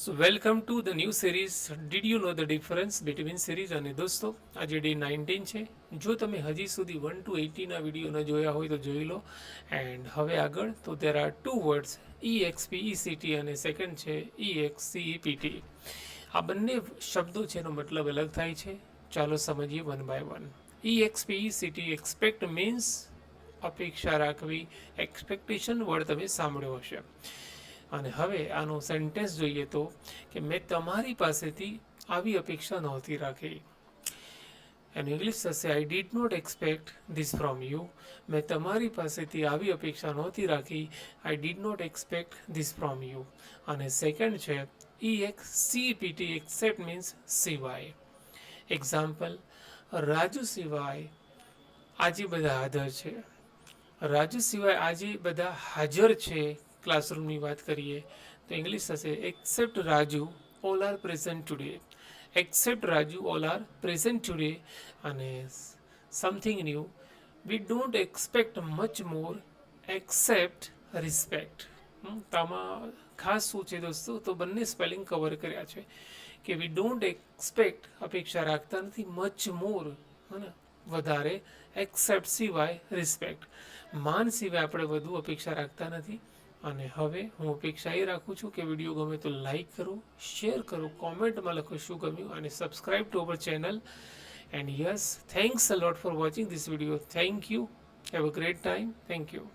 So welcome to the new series. Did you know the difference between series? અને દોસ્તો આજે day 19 છે. જો તમે હજી સુધી 1 to 80 ના વિડીયો ન જોયા હોય તો જોઈ લો. એન્ડ હવે આગળ તો there are two words EXPECT અને સેકન્ડ છે EXCEPT. આ બંને શબ્દો છે એનો મતલબ અલગ થાય છે. ચાલો સમજીએ one by one. EXPECT expect means અપેક્ષા રાખવી. એક્સપેક્ટેશન વર્ડ તમે સાંભળ્યો હશે. અને હવે આનો સેન્ટેન્સ જોઈએ તો કે મેં તમારી પાસેથી આવી અપેક્ષા નહોતી રાખી. એનું ઇંગ્લિશ થશે I did not expect this from you. મેં તમારી પાસેથી આવી અપેક્ષા નહોતી રાખી. I did not expect this from you. અને સેકન્ડ છે EXCPT એક્સેપ્ટ મીન્સ સિવાય. એક્ઝામ્પલ, રાજુ સિવાય આજે બધા હાજર છે. રાજુ સિવાય આજે બધા હાજર છે. ક્લાસરૂમની વાત કરીએ તો ઇંગ્લિશ થશે except Raju all are present today. Except Raju all are present today. અને something new, we don't expect much more except respect. આમાં ખાસ શું છે દોસ્તો, તો બંને સ્પેલિંગ કવર કર્યા છે કે વી ડોન્ટ એક્સપેક્ટ અપેક્ષા રાખતા નથી, મચ મોર વધારે, એક્સેપ્ટ સિવાય, રિસ્પેક્ટ માન સિવાય આપણે વધુ અપેક્ષા રાખતા નથી. અને હવે હું અપેક્ષા એ રાખું છું કે વિડીયો ગમે તો લાઈક કરો, શેર કરો, કોમેન્ટમાં લખો શું ગમ્યું અને subscribe to our channel. And yes, thanks a lot for watching this video. Thank you. Have a great time. Thank you.